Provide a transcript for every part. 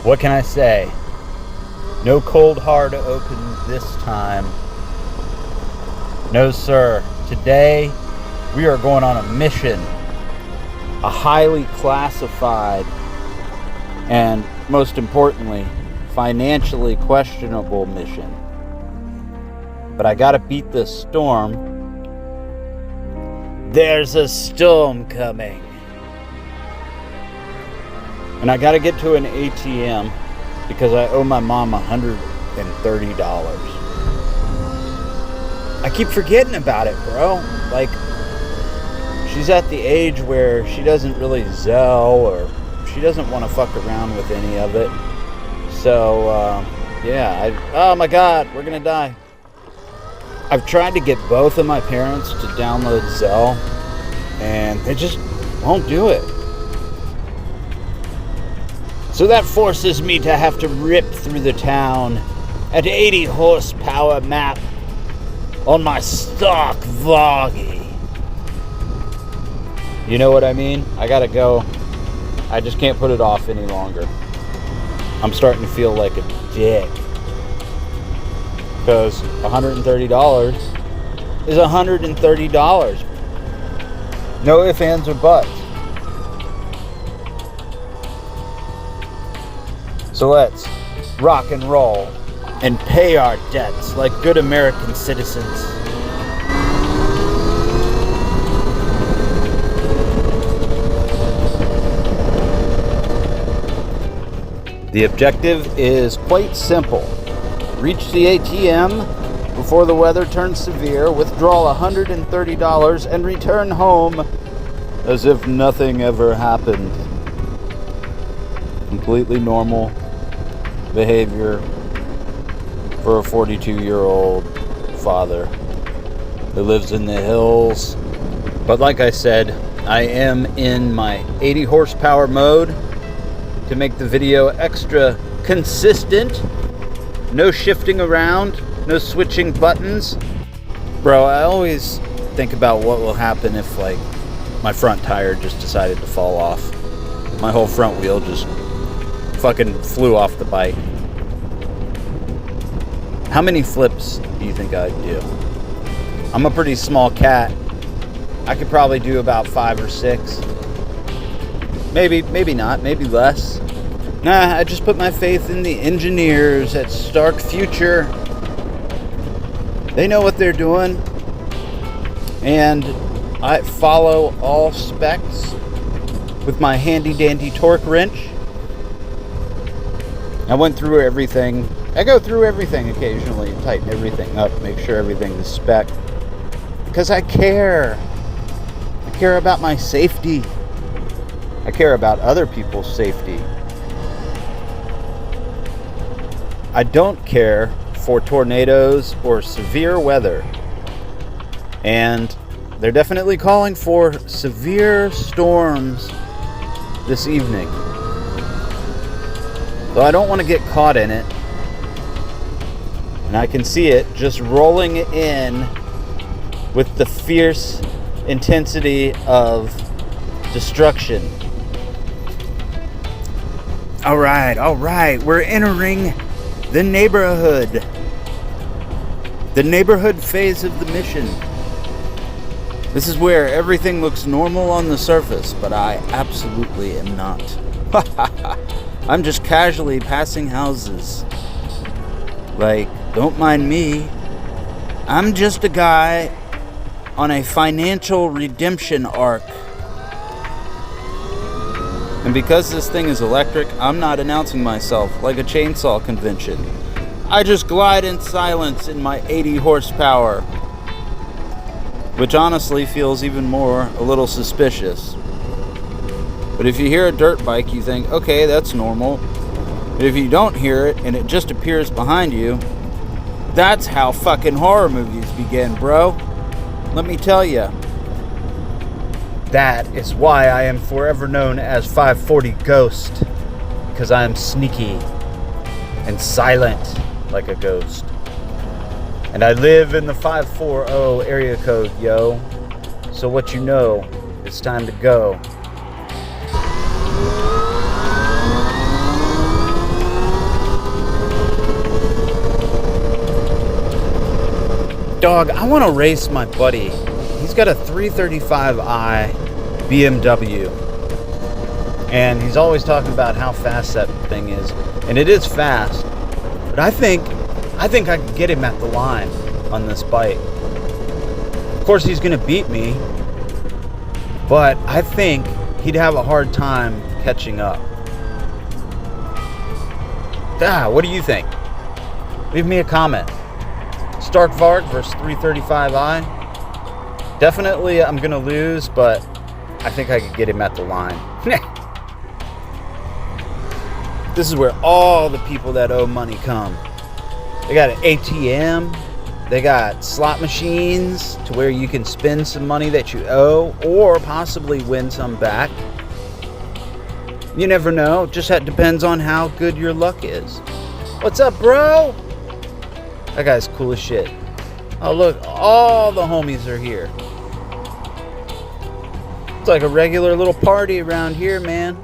What can I say? No cold hard open this time. No, sir. Today, we are going on a mission. A highly classified and, most importantly, financially questionable mission. But I gotta beat this storm. There's a storm coming. And I gotta get to an ATM because I owe my mom $130. I keep forgetting about it, bro. Like, she's at the age where she doesn't really Zelle or she doesn't want to fuck around with any of it. So, oh my God, we're gonna die. I've tried to get both of my parents to download Zelle, and they just won't do it. So that forces me to have to rip through the town at 80 horsepower map on my stock Varg. You know what I mean? I gotta go. I just can't put it off any longer. I'm starting to feel like a dick. Because $130 is $130. No ifs, ands, or buts. So let's rock and roll and pay our debts like good American citizens. The objective is quite simple. Reach the ATM before the weather turns severe, withdraw $130, and return home as if nothing ever happened. Completely normal behavior for a 42-year-old father who lives in the hills. But like I said, I am in my 80 horsepower mode to make the video extra consistent. No shifting around, no switching buttons. Bro, I always think about what will happen if, like, my front tire just decided to fall off. My whole front wheel just fucking flew off the bike. How many flips do you think I'd do? I'm a pretty small cat. I could probably do about 5 or 6. Maybe not, maybe less. Nah, I just put my faith in the engineers at Stark Future. They know what they're doing. And I follow all specs with my handy dandy torque wrench. I went through everything. I go through everything occasionally and tighten everything up, make sure everything is spec. Because I care. I care about my safety. I care about other people's safety. I don't care for tornadoes or severe weather. And they're definitely calling for severe storms this evening. Though I don't want to get caught in it. And I can see it just rolling in with the fierce intensity of destruction. All right. We're entering the neighborhood. The neighborhood phase of the mission. This is where everything looks normal on the surface, but I absolutely am not. I'm just casually passing houses. Like, don't mind me. I'm just a guy on a financial redemption arc. And because this thing is electric, I'm not announcing myself like a chainsaw convention. I just glide in silence in my 80 horsepower. Which honestly feels even more a little suspicious. But if you hear a dirt bike, you think, okay, that's normal. But if you don't hear it and it just appears behind you, that's how fucking horror movies begin, bro. Let me tell you. That is why I am forever known as 540 Ghost. Because I am sneaky and silent like a ghost. And I live in the 540 area code, yo. So what you know, it's time to go. Dog, I want to race my buddy. He's got a 335i BMW. And he's always talking about how fast that thing is. And it is fast. But I think I can get him at the line on this bike. Of course, he's going to beat me. But I think he'd have a hard time catching up. What do you think? Leave me a comment. Stark Varg versus 335i. Definitely I'm going to lose, but I think I could get him at the line. This is where all the people that owe money come. They got an ATM. They got slot machines to where you can spend some money that you owe or possibly win some back. You never know. Just depends on how good your luck is. What's up, bro? That guy's cool as shit. Oh, look. All the homies are here. It's like a regular little party around here, man.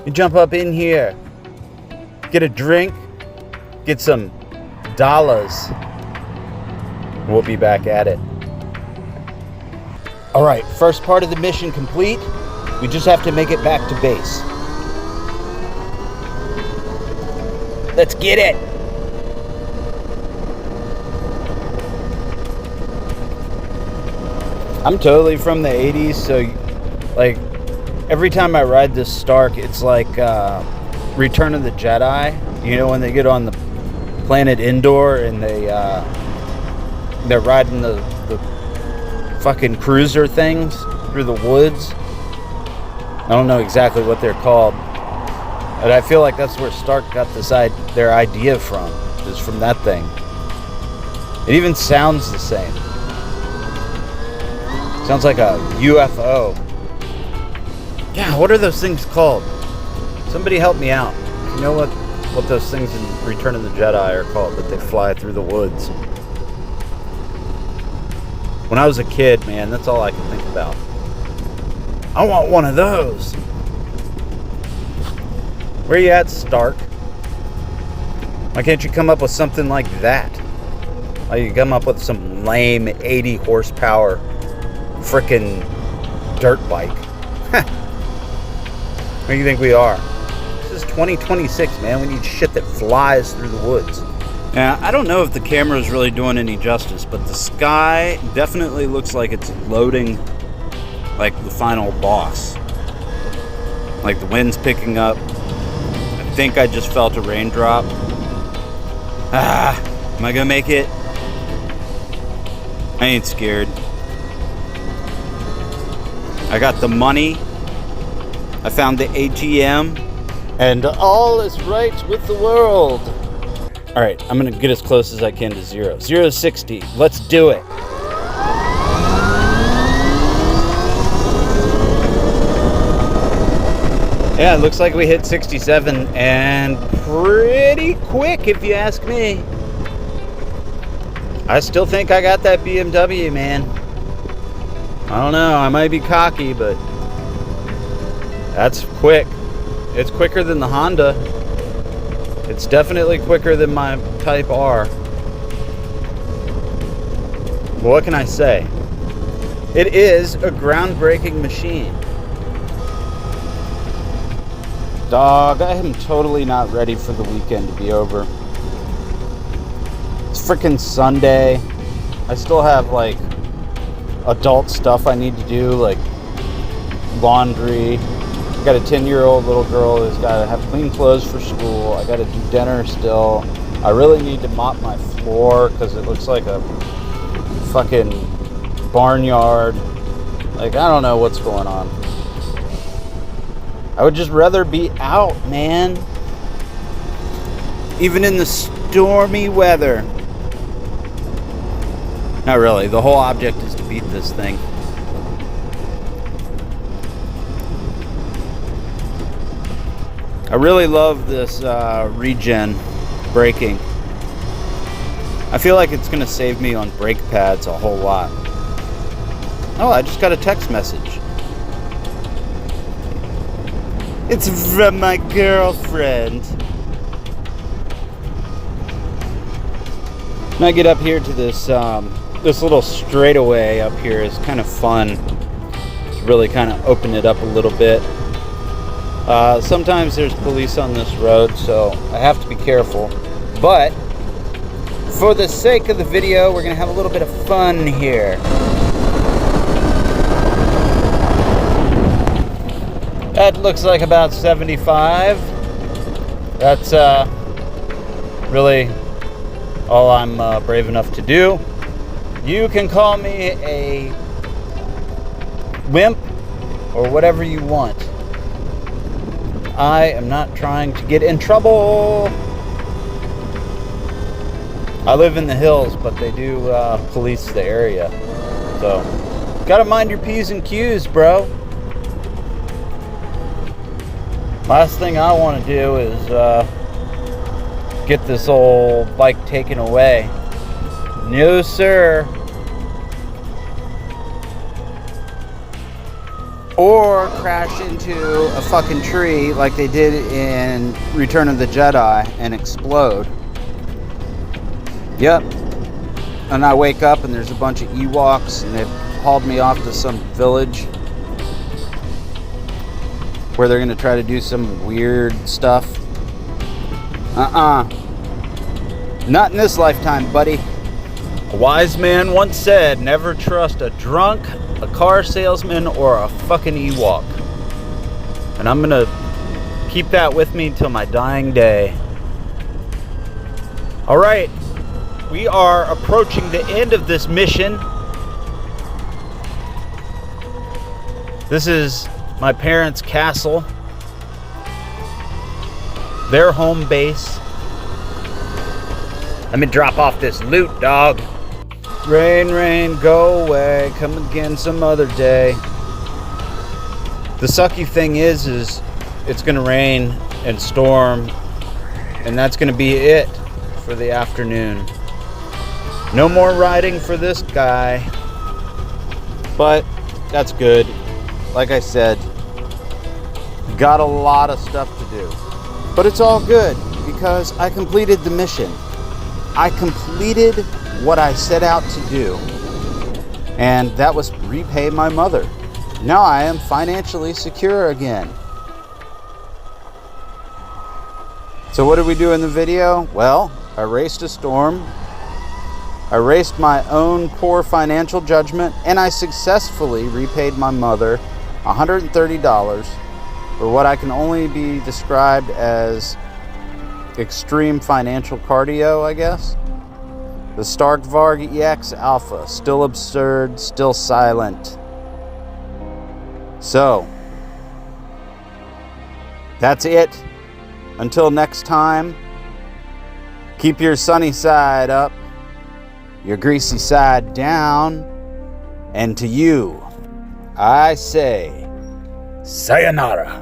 You jump up in here. Get a drink. Get some dollars. We'll be back at it. Alright, first part of the mission complete. We just have to make it back to base. Let's get it! I'm totally from the 80s, so like every time I ride this Stark, it's like Return of the Jedi. You know, when they get on the planet Endor and they're riding the fucking cruiser things through the woods. I don't know exactly what they're called, but I feel like that's where Stark got their idea from, is from that thing. It even sounds the same. Sounds like a UFO. Yeah, what are those things called? Somebody help me out. You know what those things in Return of the Jedi are called, that they fly through the woods? When I was a kid, man, that's all I could think about. I want one of those. Where you at, Stark? Why can't you come up with something like that? Why you come up with some lame 80 horsepower frickin' dirt bike? Where do you think we are? This is 2026, man. We need shit that flies through the woods. Now, I don't know if the camera is really doing any justice, but the sky definitely looks like it's loading like the final boss. Like the wind's picking up. I think I just felt a raindrop. Am I gonna make it? I ain't scared. I got the money. I found the ATM. And all is right with the world. Alright, I'm gonna get as close as I can to 0. 0 to 60. Let's do it. Yeah, it looks like we hit 67, and pretty quick if you ask me. I still think I got that BMW, man. I don't know, I might be cocky, but that's quick. It's quicker than the Honda. It's definitely quicker than my Type R. Well, what can I say? It is a groundbreaking machine. Dog, I am totally not ready for the weekend to be over. It's freaking Sunday. I still have like adult stuff I need to do, like laundry. I got a 10-year-old little girl who's got to have clean clothes for school. I got to do dinner still. I really need to mop my floor because it looks like a fucking barnyard. Like, I don't know what's going on. I would just rather be out, man. Even in the stormy weather. Not really. The whole object is to beat this thing. I really love this regen braking. I feel like it's going to save me on brake pads a whole lot. Oh, I just got a text message. It's from my girlfriend. And I get up here to this this little straightaway up here is kind of fun. It's really kind of open it up a little bit. Sometimes there's police on this road, so I have to be careful. But for the sake of the video, we're gonna have a little bit of fun here. That looks like about 75. That's really all I'm brave enough to do. You can call me a wimp or whatever you want. I am not trying to get in trouble. I live in the hills, but they do police the area. So, gotta mind your P's and Q's, bro. Last thing I want to do is get this old bike taken away. No, sir. Or crash into a fucking tree like they did in Return of the Jedi and explode. Yep. And I wake up and there's a bunch of Ewoks and they've hauled me off to some village where they're gonna try to do some weird stuff. Not in this lifetime, buddy. A wise man once said, never trust a drunk, a car salesman, or a fucking Ewok. And I'm gonna keep that with me till my dying day. Alright, we are approaching the end of this mission. This is my parents' castle, their home base. Let me drop off this loot, dog. Rain, rain, go away, come again some other day. The sucky thing is it's gonna rain and storm, and that's gonna be it for the afternoon. No more riding for this guy, but that's good. Like I said, got a lot of stuff to do. But it's all good because I completed the mission. I completed what I set out to do. And that was repay my mother. Now I am financially secure again. So what did we do in the video? Well, I raced a storm. I raced my own poor financial judgment, and I successfully repaid my mother $130 for what I can only be described as extreme financial cardio, I guess. The Stark Varg Ex Alpha, still absurd, still silent. So, that's it. Until next time, keep your sunny side up, your greasy side down, and to you, I say, sayonara.